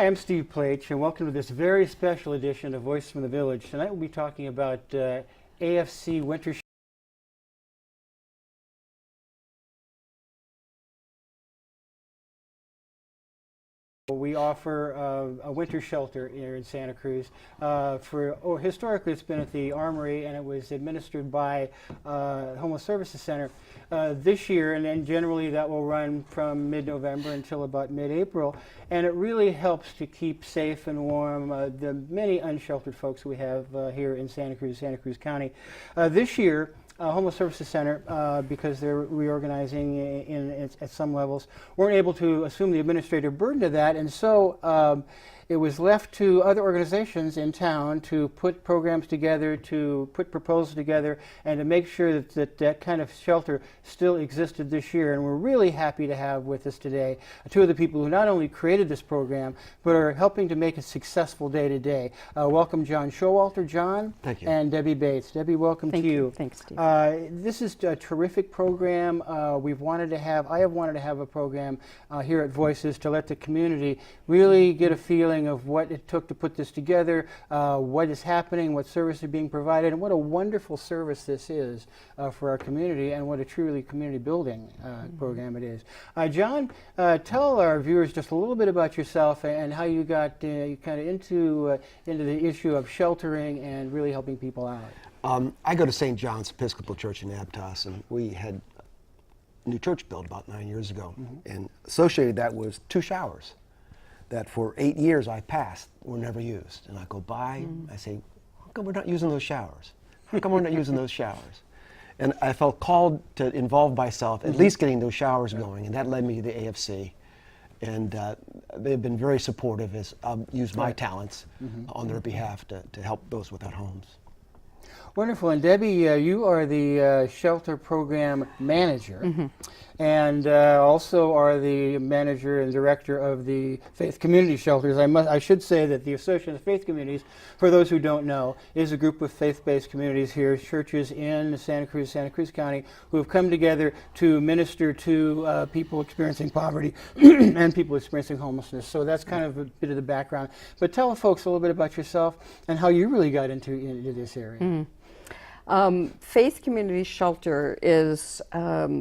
Hi, I'm Steve Plach, and welcome to this very special edition of Voice from the Village. Tonight we'll be talking about AFC Winter Shelter. We offer a winter shelter here in Santa Cruz. Historically, it's been at the Armory, and it was administered by Homeless Services Center. This year, and then generally that will run from mid-November until about mid-April, and it really helps to keep safe and warm the many unsheltered folks we have here in Santa Cruz County. This year, Homeless Services Center, because they're reorganizing at some levels, weren't able to assume the administrative burden of that, and so it was left to other organizations in town to put programs together, to put proposals together, and to make sure that kind of shelter still existed this year. And we're really happy to have with us today two of the people who not only created this program, but are helping to make it successful day to day. Welcome John Showalter. John. Thank you. And Debbie Bates. Debbie, welcome to you. Thanks, Steve. This is a terrific program. I have wanted to have a program here at Voices to let the community really get a feeling of what it took to put this together, what is happening, what services are being provided, and what a wonderful service this is for our community, and what a truly community building program it is. John, tell our viewers just a little bit about yourself and how you got kind of into the issue of sheltering and really helping people out. I go to St. John's Episcopal Church in Aptos, and we had a new church built about 9 years ago, and associated that was 2 showers that for 8 years I passed were never used. And I go by, I say, how come we're not using those showers? How come we're not using those showers? And I felt called to involve myself, at least getting those showers going, and that led me to the AFC. And they've been very supportive as I've used my talents on their behalf to help those without homes. Wonderful. And Debbie, you are the shelter program manager, and also are the manager and director of the Faith Community Shelters. I should say that the Association of Faith Communities, for those who don't know, is a group of faith-based communities here, churches in Santa Cruz County, who have come together to minister to people experiencing poverty and people experiencing homelessness. So that's kind of a bit of the background. But tell folks a little bit about yourself and how you really got into this area. Faith Community Shelter is a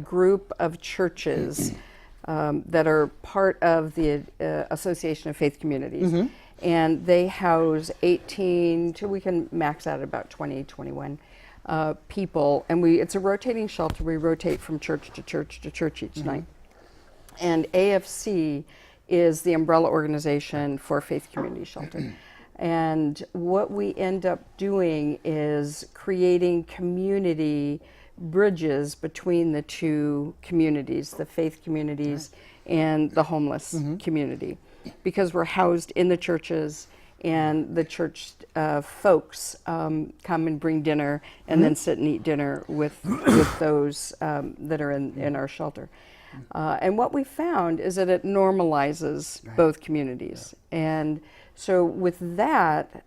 group of churches that are part of the Association of Faith Communities. And they house 18 to, we can max out at about 20, 21 people. And it's a rotating shelter. We rotate from church to church to church each night. And AFC is the umbrella organization for Faith Community Shelter. And what we end up doing is creating community bridges between the two communities, the faith communities and the homeless community, because we're housed in the churches, and the church folks come and bring dinner and then sit and eat dinner with those that are in our shelter. And what we found is that it normalizes both communities. And so with that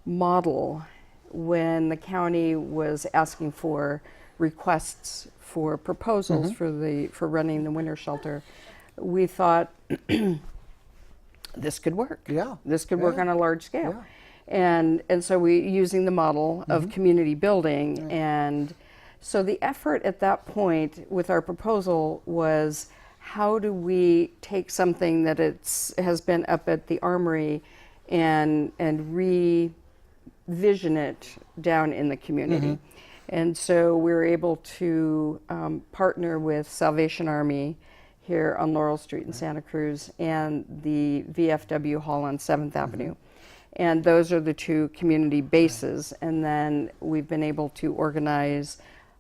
model, when the county was asking for requests for proposals for running the winter shelter, we thought this could work. This could work on a large scale. And so we using the model of community building. And so the effort at that point with our proposal was, how do we take something that has been up at the Armory and revision it down in the community? And so we were able to partner with Salvation Army here on Laurel Street in Santa Cruz and the VFW Hall on 7th Avenue. And those are the two community bases. And then we've been able to organize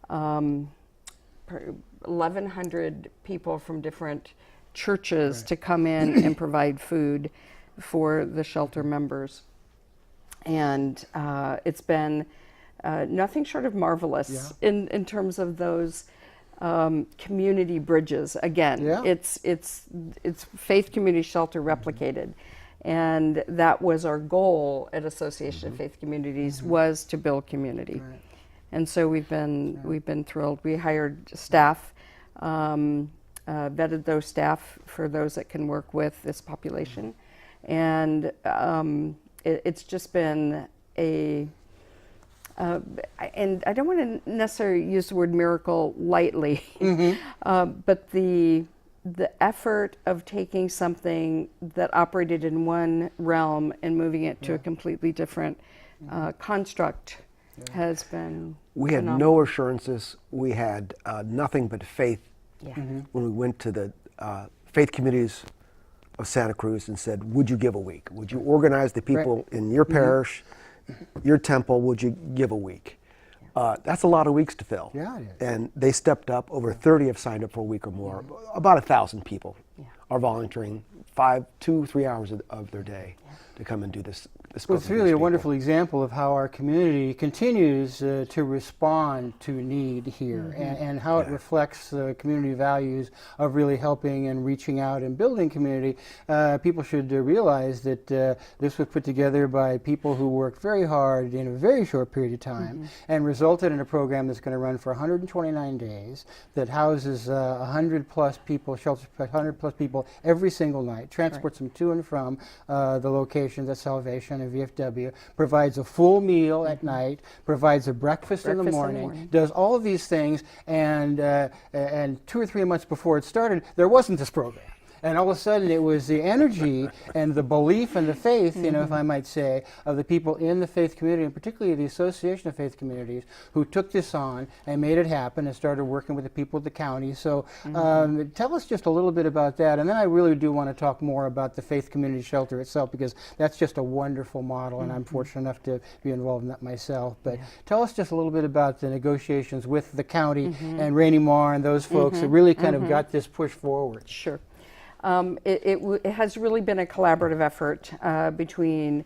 1,100 people from different churches to come in and provide food for the shelter members. And it's been nothing short of marvelous in terms of those community bridges. Again, it's Faith Community Shelter replicated. And that was our goal at Association of Faith Communities, was to build community. And so we've been thrilled. We hired staff vetted those staff for those that can work with this population. And it's just been and I don't want to necessarily use the word miracle lightly, but the effort of taking something that operated in one realm and moving it to a completely different construct has been We had phenomenal. no assurances. We had nothing but faith when we went to the faith communities of Santa Cruz and said, would you give a week? Would you organize the people in your parish, your temple, would you give a week? That's a lot of weeks to fill. Yeah, it is. And they stepped up. Over 30 have signed up for a week or more. About 1,000 people are volunteering 2-3 hours of their day to come and do this. Well, it's really a wonderful example of how our community continues to respond to need here, and how it reflects the community values of really helping and reaching out and building community. People should realize that this was put together by people who worked very hard in a very short period of time and resulted in a program that's going to run for 129 days that houses 100 plus people, shelters 100 plus people every single night, transports them to and from the locations at Salvation and VFW, provides a full meal at night, provides a breakfast in the morning, does all of these things, and 2 or 3 months before it started, there wasn't this program. And all of a sudden, it was the energy and the belief and the faith, you know, if I might say, of the people in the faith community, and particularly the Association of Faith Communities, who took this on and made it happen and started working with the people of the county. So tell us just a little bit about that. And then I really do want to talk more about the Faith Community Shelter itself, because that's just a wonderful model, and I'm fortunate enough to be involved in that myself. But tell us just a little bit about the negotiations with the county and Rainey Marr and those folks that really kind of got this push forward. Sure. It has really been a collaborative effort between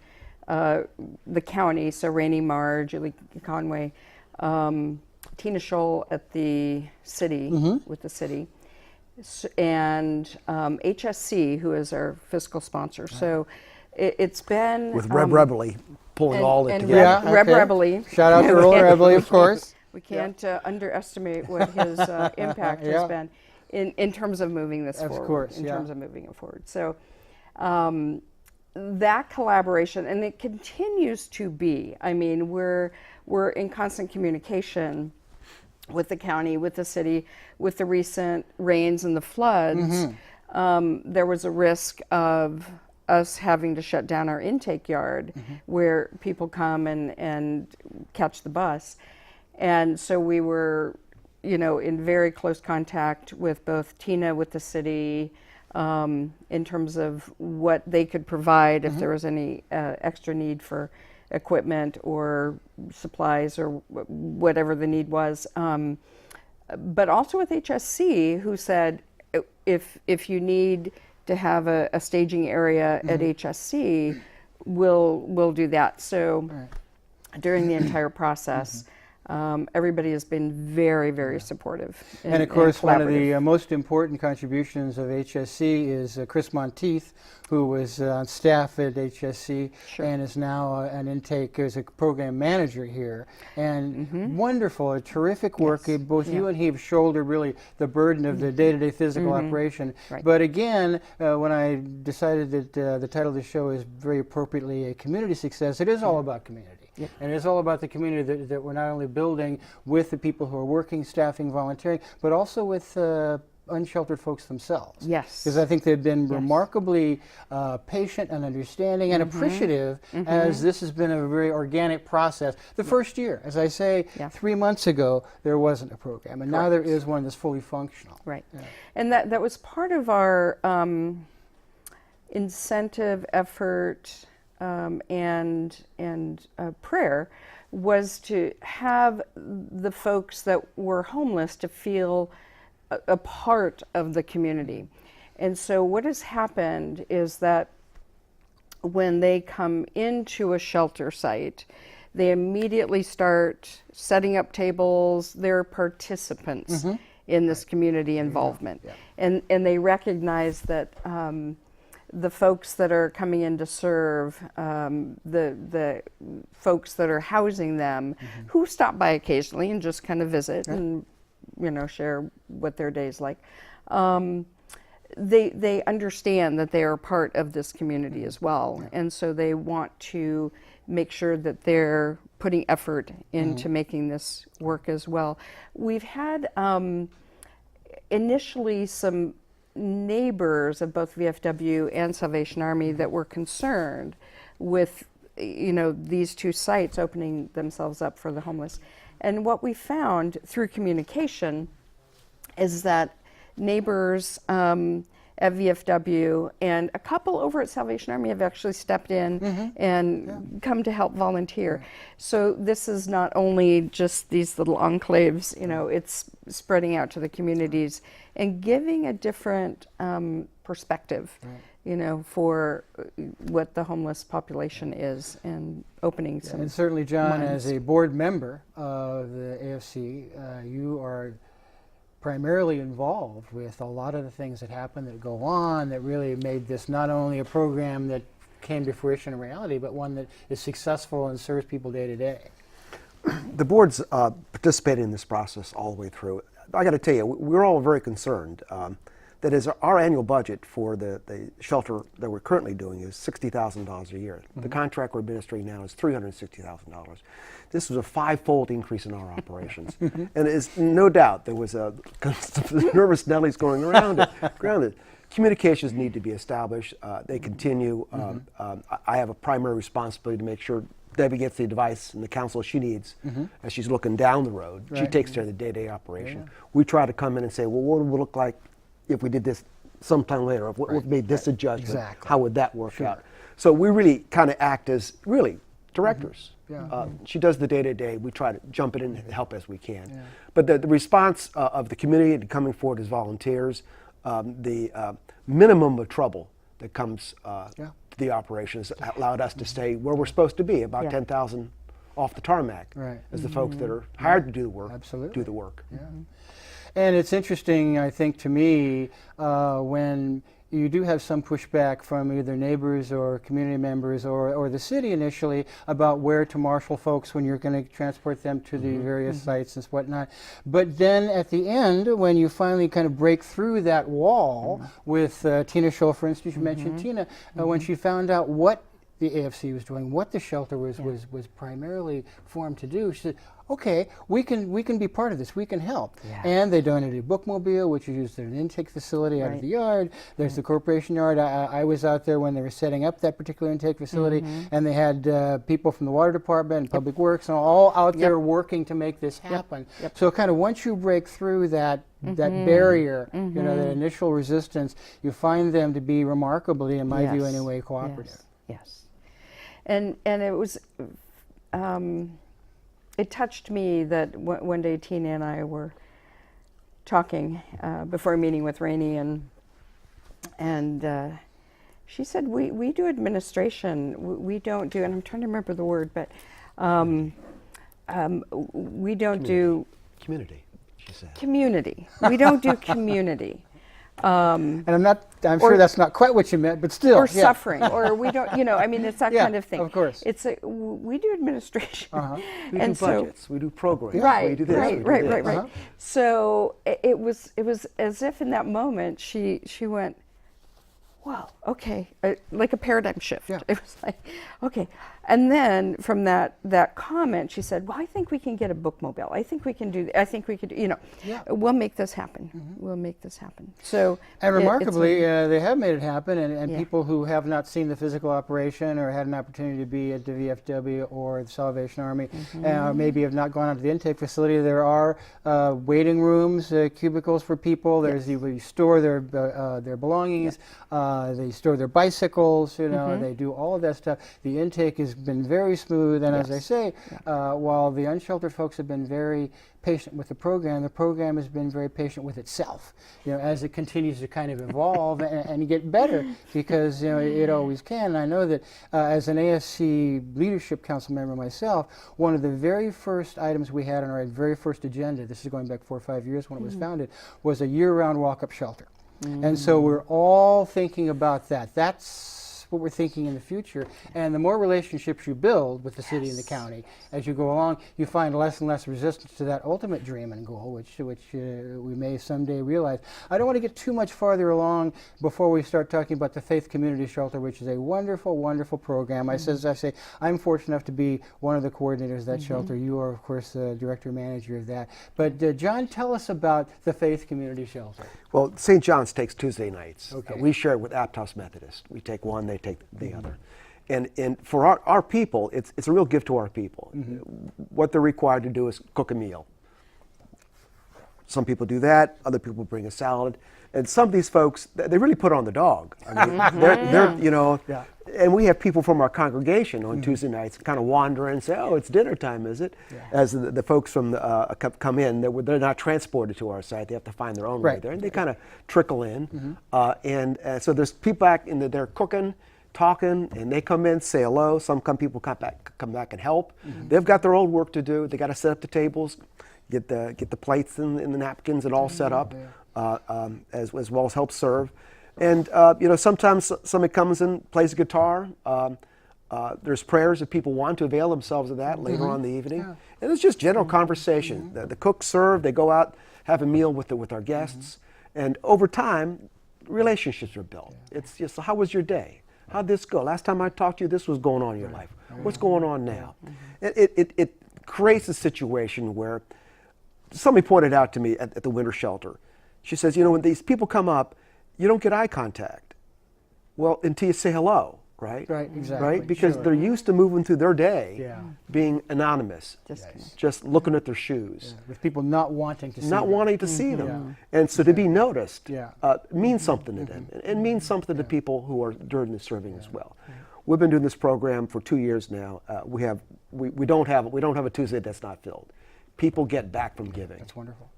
the county, so Rainey Marr, Julie Conway, Tina Scholl at the city, with the city, and HSC, who is our fiscal sponsor. So it's been... With Reb Rebely pulling all it and together. Reb Rebely. Shout out to Roll Rebely, of course. We can't underestimate what his impact has been in terms of moving this forward. Of course, in terms of moving it forward. So that collaboration, and it continues to be. I mean, we're in constant communication with the county, with the city, with the recent rains and the floods. There was a risk of us having to shut down our intake yard where people come and catch the bus. And so we were, you know, in very close contact with both Tina, with the city, in terms of what they could provide if there was any extra need for equipment or supplies or whatever the need was. But also with HSC, who said, if you need to have a staging area at HSC, we'll do that. So during the entire process, everybody has been very, very supportive. And of course, one of the most important contributions of HSC is Chris Monteith, who was on staff at HSC and is now an intake as a program manager here. And wonderful, a terrific work. Both you and he have shouldered really the burden of the day-to-day physical operation. But again, when I decided that the title of the show is very appropriately A Community Success, it is all about community. And it's all about the community that we're not only building with the people who are working, staffing, volunteering, but also with unsheltered folks themselves. Yes. Because I think they've been remarkably patient and understanding and appreciative, as this has been a very organic process. The first year, as I say, 3 months ago, there wasn't a program, and now there is one that's fully functional. Right. And that was part of our incentive effort and prayer, was to have the folks that were homeless to feel a part of the community. And so what has happened is that when they come into a shelter site, they immediately start setting up tables. They're participants in this community involvement. And they recognize that the folks that are coming in to serve, the folks that are housing them, who stop by occasionally and just kind of visit and share what their day's like. They understand that they are part of this community as well, and so they want to make sure that they're putting effort into making this work as well. We've had initially some neighbors of both VFW and Salvation Army that were concerned with these two sites opening themselves up for the homeless. And what we found through communication is that neighbors at VFW and a couple over at Salvation Army have actually stepped in and come to help volunteer. So this is not only just these little enclaves, it's spreading out to the communities and giving a different perspective, for what the homeless population is, and opening some And certainly, John, minds. as a board member of the AFC, you are primarily involved with a lot of the things that happen, that go on, that really made this not only a program that came to fruition in reality, but one that is successful and serves people day to day. The board's participated in this process all the way through. I got to tell you, we're all very concerned that is our annual budget for the shelter that we're currently doing is $60,000 a year. The contract we're administering now is $360,000. This was a five-fold increase in our operations. And it's no doubt there was a nervous Nellies going around it. Communications need to be established. They continue. I have a primary responsibility to make sure Debbie gets the advice and the counsel she needs as she's looking down the road. She takes care of the day-to-day operation. We try to come in and say, well, what would it look like if we did this sometime later? If we made this adjustment, how would that work out? So we really kind of act as directors. She does the day-to-day. We try to jump in and help as we can. But the response of the community coming forward as volunteers, the minimum of trouble that comes to the operations allowed us to stay where we're supposed to be, about 10,000 off the tarmac, as the folks that are hired to do the work do the work. And it's interesting, I think, to me, when you do have some pushback from either neighbors or community members or the city initially about where to marshal folks when you're going to transport them to the various sites and whatnot. But then at the end, when you finally kind of break through that wall with Tina Scholl, for instance, you mentioned Tina, when she found out what the AFC was doing, what the shelter was primarily formed to do, she said, okay, we can be part of this, we can help. And they donated a bookmobile, which is used as an intake facility out of the yard. There's the corporation yard. I was out there when they were setting up that particular intake facility, and they had people from the water department and public works and all out there working to make this happen. So kind of once you break through that barrier, that initial resistance, you find them to be remarkably, in my view anyway, cooperative. Yes. And it was, it touched me that one day Tina and I were talking before a meeting with Rainey, and she said, we do administration, we don't do, and I'm trying to remember the word, but we don't do... Community, she said. Community. We don't do community. And I'm sure that's not quite what you meant, but still. Or suffering, or we don't, I mean, it's that kind of thing. Of course. We do administration. We do budgets, we do programs, right, we do this, right. So it was as if in that moment she went, wow, okay, like a paradigm shift. It was like, okay. And then from that comment, she said, well, I think we can get a bookmobile. I think we can do, I think we could, we'll make this happen. We'll make this happen. So, and remarkably, they have made it happen, and people who have not seen the physical operation or had an opportunity to be at the VFW or the Salvation Army, maybe have not gone out to the intake facility, there are waiting rooms, cubicles for people. There's you store their belongings, they store their bicycles, they do all of that stuff. The intake has been very smooth, and as I say, while the unsheltered folks have been very patient with the program has been very patient with itself, as it continues to kind of evolve and get better, because it always can. And I know that as an AFC Leadership Council member myself, one of the very first items we had on our very first agenda, this is going back 4 or 5 years when it was founded, was a year-round walk-up shelter. And so we're all thinking about that. That's what we're thinking in the future. And the more relationships you build with the city and the county as you go along, you find less and less resistance to that ultimate dream and goal, which we may someday realize. I don't want to get too much farther along before we start talking about the Faith Community Shelter, which is a wonderful, wonderful program. As I say, I'm fortunate enough to be one of the coordinators of that shelter. You are, of course, the director manager of that. But John, tell us about the Faith Community Shelter. Well, St. John's takes Tuesday nights. Okay. We share it with Aptos Methodist. We take one, they take the other. And for our people, it's a real gift to our people. What they're required to do is cook a meal. Some people do that, other people bring a salad. And some of these folks, they really put on the dog. I mean, they're you know, and we have people from our congregation on Tuesday nights kind of wander in and say, oh, it's dinner time, is it? As the folks from come in, they're not transported to our site. They have to find their own way there. And they kind of trickle in. So there's people back in there cooking, talking, and they come in, say hello. Some people come back and help. They've got their own work to do. They got to set up the tables, get the plates and the napkins and all set up, as well as help serve. And you know, sometimes somebody comes and plays a guitar. There's prayers if people want to avail themselves of that later on in the evening. And it's just general conversation. The cooks serve. They go out, have a meal with our guests, and over time, relationships are built. It's just, how was your day? How'd this go? Last time I talked to you, this was going on in your life. What's going on now? It creates a situation where somebody pointed out to me at the winter shelter. She says, you know, when these people come up, you don't get eye contact. Well, until you say hello, right? Right, exactly. Right? Because they're used to moving through their day being anonymous, just looking at their shoes. With people not wanting to see Not them. wanting to see them. And so to be noticed means something to them. And means something to people who are during the serving as well. We've been doing this program for 2 years now. We don't have a Tuesday that's not filled. People get back from giving. That's wonderful.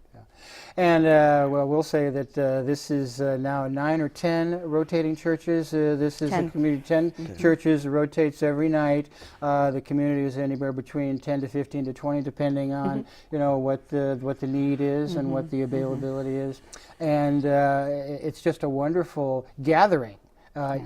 And well, we'll say that this is now 9 or 10 rotating churches. This is 10. a community, 10 churches, rotates every night. The community is anywhere between 10 to 15 to 20, depending on you know what the need is and what the availability is. And it's just a wonderful gathering.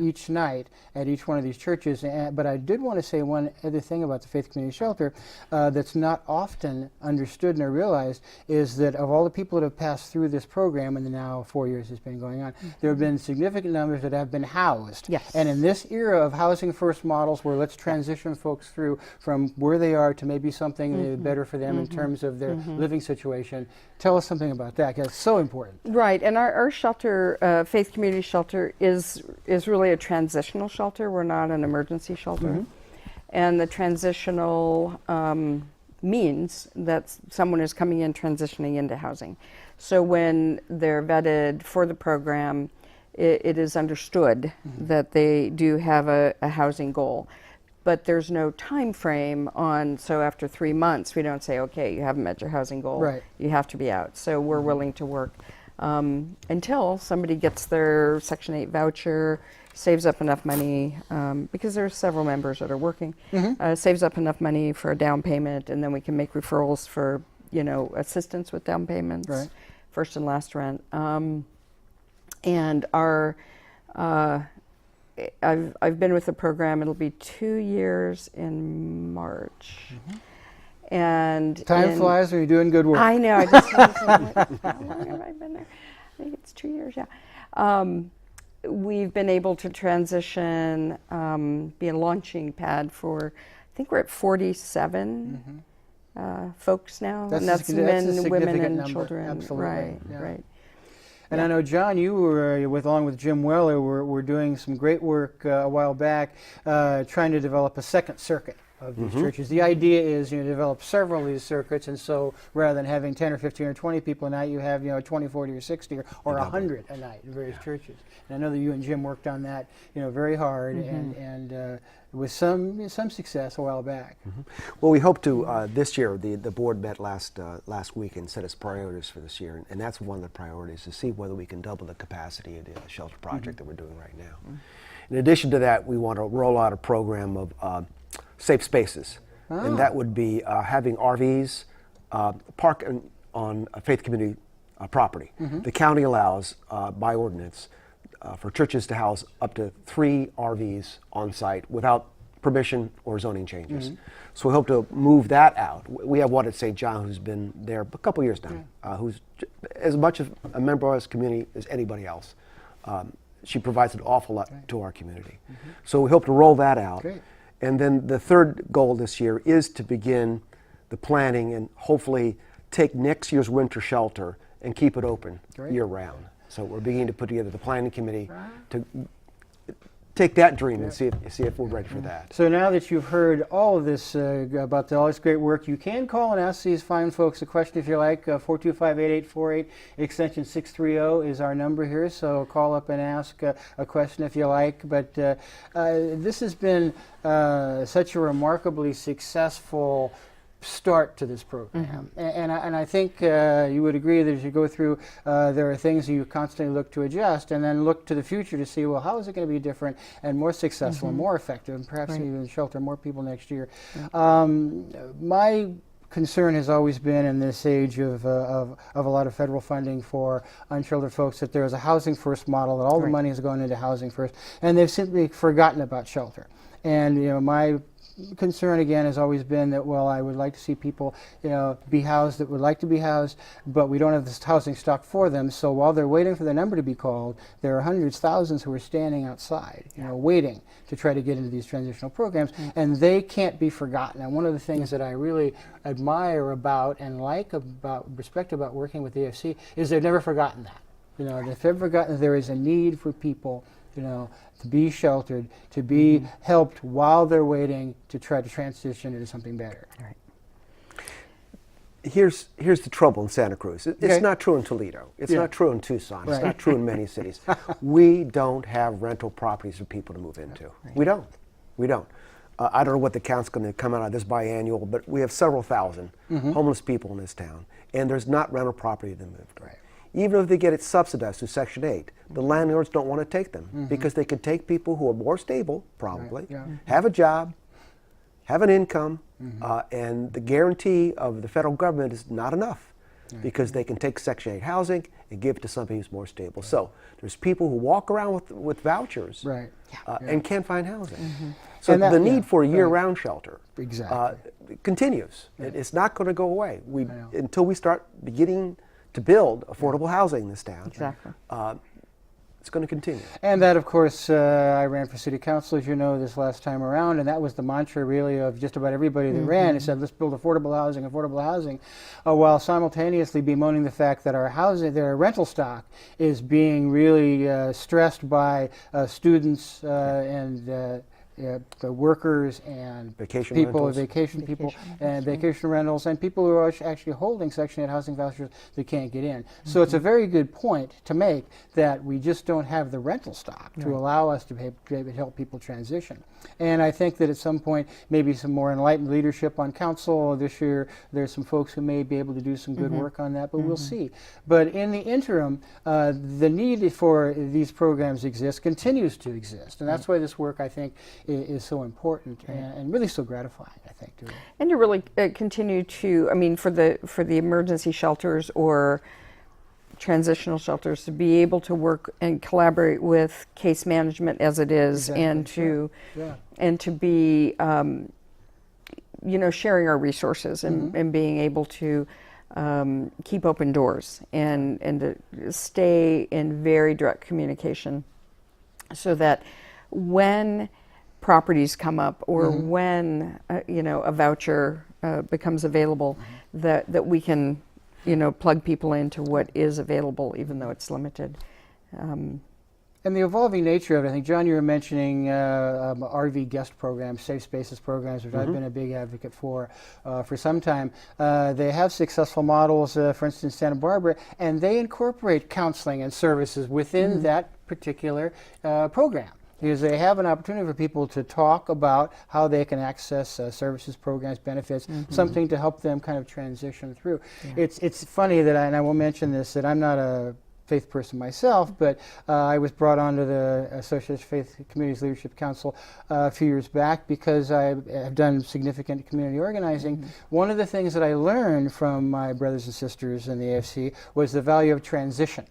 Each night at each one of these churches. But I did want to say one other thing about the Faith Community Shelter that's not often understood nor realized is that of all the people that have passed through this program in the now 4 years it's been going on, there have been significant numbers that have been housed. And in this era of housing first models where let's transition folks through from where they are to maybe something better for them in terms of their living situation, tell us something about that because it's so important. Right, and our shelter, Faith Community Shelter, is really a transitional shelter. We're not an emergency shelter. And the transitional means that someone is coming in, transitioning into housing. So when they're vetted for the program, it is understood that they do have a housing goal. But there's no time frame on, so after 3 months, we don't say, okay, you haven't met your housing goal, you have to be out. So we're willing to work until somebody gets their Section 8 voucher, saves up enough money, because there's several members that are working, saves up enough money for a down payment, and then we can make referrals for, you know, assistance with down payments, first and last rent. And our, I've been with the program, it'll be 2 years in March. And time flies when you're doing good work. I know. I just how long have I been there? I think it's 2 years. We've been able to transition, be a launching pad for. I think we're at 47 folks now, and that's men, women, and number. children. Absolutely. Right. And I know, John, you were, along with Jim Weller, were doing some great work a while back trying to develop a second circuit of these churches. The idea is, you know, develop several of these circuits, and so rather than having 10 or 15 or 20 people a night, you have, you know, 20, 40 or 60 or 100 a night in various churches. And I know that you and Jim worked on that, you know, very hard and with some success a while back. Well, we hope to this year. The board met last week and set its priorities for this year, and that's one of the priorities, to see whether we can double the capacity of the shelter project that we're doing right now. In addition to that, we want to roll out a program of safe spaces, and that would be having RVs park on a faith community property. The county allows, by ordinance, for churches to house up to 3 RVs on site without permission or zoning changes. So we hope to move that out. We have one at St. John who's been there a couple years now, who's as much of a member of our community as anybody else. She provides an awful lot to our community. So we hope to roll that out. Great. And then the third goal this year is to begin the planning and hopefully take next year's winter shelter and keep it open year-round. So we're beginning to put together the planning committee to take that dream and see if we're ready for that. So now that you've heard all of this about all this great work, you can call and ask these fine folks a question if you like. 425-8848, extension 630 is our number here. So call up and ask a question if you like. But this has been such a remarkably successful start to this program. And I think you would agree that as you go through, there are things you constantly look to adjust and then look to the future to see, well, how is it going to be different and more successful and more effective and perhaps even shelter more people next year. My concern has always been in this age of a lot of federal funding for unsheltered folks that there is a housing first model, that all the money is going into housing first, and they've simply forgotten about shelter. And my concern again has always been that, well, I would like to see people be housed that would like to be housed, but we don't have this housing stock for them. So while they're waiting for their number to be called, there are hundreds, thousands who are standing outside waiting to try to get into these transitional programs, and they can't be forgotten. And one of the things that I really admire about and respect about working with the AFC is they've never forgotten that. They've never forgotten that there is a need for people to be sheltered, to be helped while they're waiting to try to transition into something better. Here's the trouble in Santa Cruz. It's not true in Toledo. It's not true in Tucson. It's not true in many cities. We don't have rental properties for people to move into. We don't. I don't know what the count's going to come out of this biannual, but we have several thousand homeless people in this town, and there's not rental property to move to. Even if they get it subsidized through Section 8, the landlords don't want to take them because they can take people who are more stable, probably, have a job, have an income, and the guarantee of the federal government is not enough because they can take Section 8 housing and give it to somebody who's more stable. So there's people who walk around with vouchers and can't find housing. So the need for a year-round shelter continues. It's not going to go away until we start beginning to build affordable housing in this town. It's going to continue. And that, of course, I ran for city council, as you know, this last time around, and that was the mantra really of just about everybody that ran. It said, let's build affordable housing, while simultaneously bemoaning the fact that our rental stock is being really stressed by students and the workers and vacation rentals and people who are actually holding Section 8 housing vouchers that can't get in. So it's a very good point to make that we just don't have the rental stock to allow us to help people transition. And I think that at some point, maybe some more enlightened leadership on council this year, there's some folks who may be able to do some good work on that, but we'll see. But in the interim, the need for these programs continues to exist. And that's why this work, I think, is so important and really so gratifying, I think, too. And to really continue to, for the emergency shelters or transitional shelters, to be able to work and collaborate with case management as it is, and to be sharing our resources and being able to keep open doors and to stay in very direct communication, so that when properties come up or when a voucher becomes available, that we can plug people into what is available, even though it's limited. And the evolving nature of it, I think, John, you were mentioning RV guest programs, safe spaces programs, which I've been a big advocate for some time. They have successful models, for instance, Santa Barbara, and they incorporate counseling and services within that particular program. Because they have an opportunity for people to talk about how they can access services, programs, benefits, something to help them kind of transition through. It's funny that, and I will mention this, that I'm not a faith person myself, but I was brought onto the Association of Faith Communities Leadership Council a few years back because I have done significant community organizing. One of the things that I learned from my brothers and sisters in the AFC was the value of transition.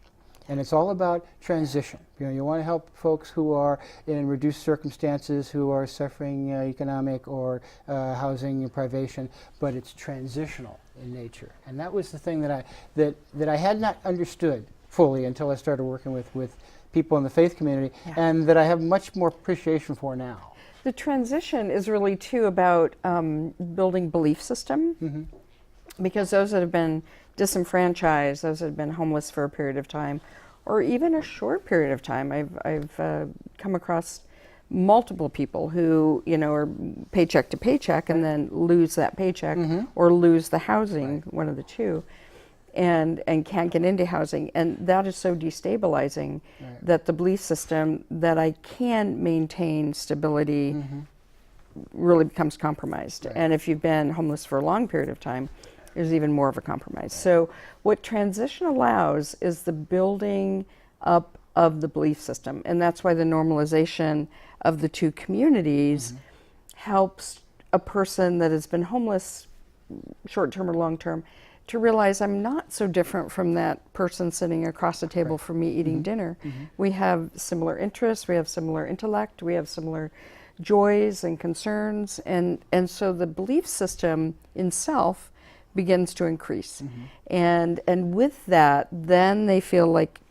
And it's all about transition. You want to help folks who are in reduced circumstances, who are suffering economic or housing privation, but it's transitional in nature. And that was the thing that I had not understood fully until I started working with people in the faith community, and that I have much more appreciation for now. The transition is really too about building belief system, because those that have been disenfranchised, those that have been homeless for a period of time, or even a short period of time. I've come across multiple people who, are paycheck to paycheck and then lose that paycheck or lose the housing, one of the two, and can't get into housing. And that is so destabilizing that the belief system that I can maintain stability really becomes compromised. And if you've been homeless for a long period of time, there's even more of a compromise. So what transition allows is the building up of the belief system. And that's why the normalization of the two communities helps a person that has been homeless, short-term or long-term, to realize I'm not so different from that person sitting across the table from me eating dinner. We have similar interests, we have similar intellect, we have similar joys and concerns, and so the belief system in self begins to increase. And with that, then they feel like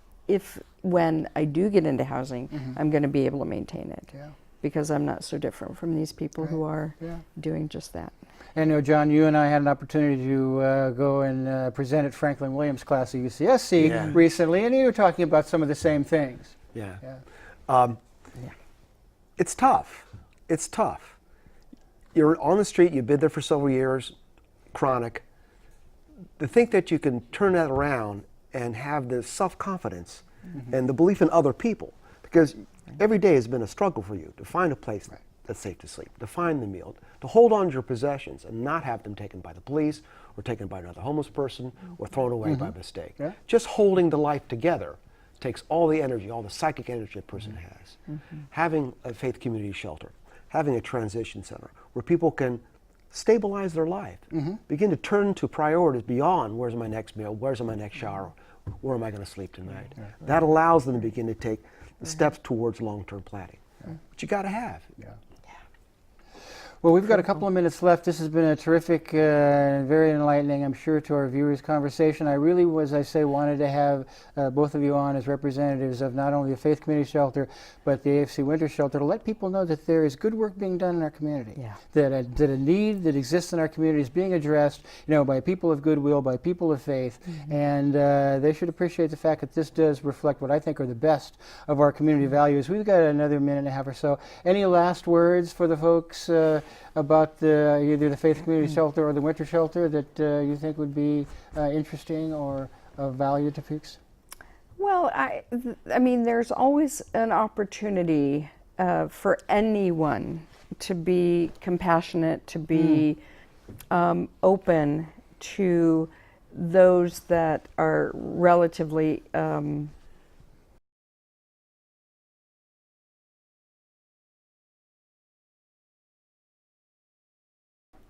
when I do get into housing, I'm going to be able to maintain it, because I'm not so different from these people who are doing just that. And John, you and I had an opportunity to go and present at Franklin Williams class at UCSC recently, and you were talking about some of the same things. It's tough. It's tough. You're on the street, you've been there for several years, chronic. To think that you can turn that around and have the self-confidence and the belief in other people, because every day has been a struggle for you to find a place that's safe to sleep, to find the meal, to hold on to your possessions and not have them taken by the police or taken by another homeless person or thrown away by mistake. Just holding the life together takes all the energy, all the psychic energy a person has. Having a faith community shelter, having a transition center where people can stabilize their life, begin to turn to priorities beyond where's my next meal, where's my next shower, where am I going to sleep tonight. That allows them to begin to take the steps towards long-term planning, which you got to have. Well, we've got a couple of minutes left. This has been a terrific and very enlightening, I'm sure, to our viewers, conversation. I really, as I say, wanted to have both of you on as representatives of not only the Faith Community Shelter, but the AFC Winter Shelter, to let people know that there is good work being done in our community. That a need that exists in our community is being addressed, by people of goodwill, by people of faith, and they should appreciate the fact that this does reflect what I think are the best of our community values. We've got another minute and a half or so. Any last words for the folks about either the Faith Community Shelter or the Winter Shelter that you think would be interesting or of value to folks? Well, I mean, there's always an opportunity for anyone to be compassionate, to be open to those that are relatively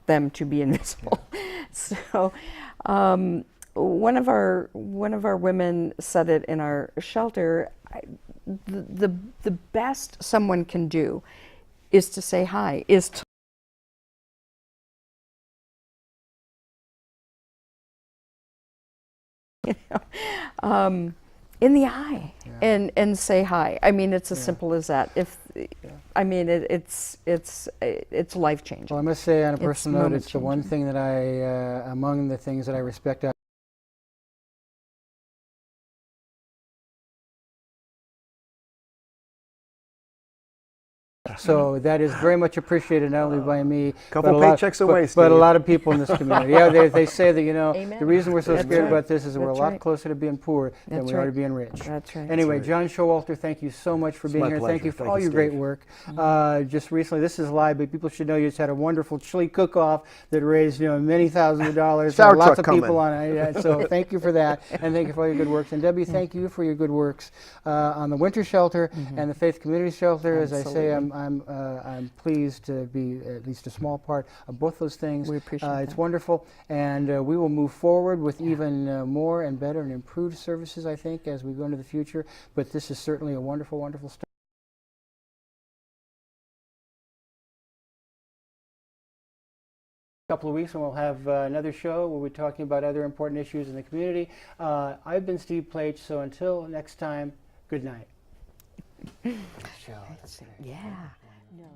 them to be invisible. So one of our women said it in our shelter, the best someone can do is to say hi, is to in the eye and say hi. I mean, it's as simple as that. I mean, it's life changing. Well, I must say, on a personal note, it's the one thing that among the things that I respect So that is very much appreciated, not only by me, but a lot of people in this community. Yeah, they say that, Amen. the reason we're so scared about this is that we're a That's lot right. closer to being poor than That's we are right. to being rich. That's right. Anyway, That's John Showalter, thank you so much for being my here. pleasure. Thank you for Thank all you, your great Steve. work. Just recently, this is live, but people should know you just had a wonderful chili cook-off that raised many thousands of dollars. Shower Lots truck of people coming. on it. So thank you for that, and thank you for all your good works. And Debbie, thank you for your good works on the Winter Shelter and the Faith Community Shelter. As I say, Absolutely. I'm pleased to be at least a small part of both those things. We appreciate It's that. wonderful, and we will move forward with even more and better and improved services, I think, as we go into the future. But this is certainly a wonderful, wonderful start. Couple of weeks and we'll have another show where we're talking about other important issues in the community. I've been Steve Plage, so until next time, good night. Yeah. No,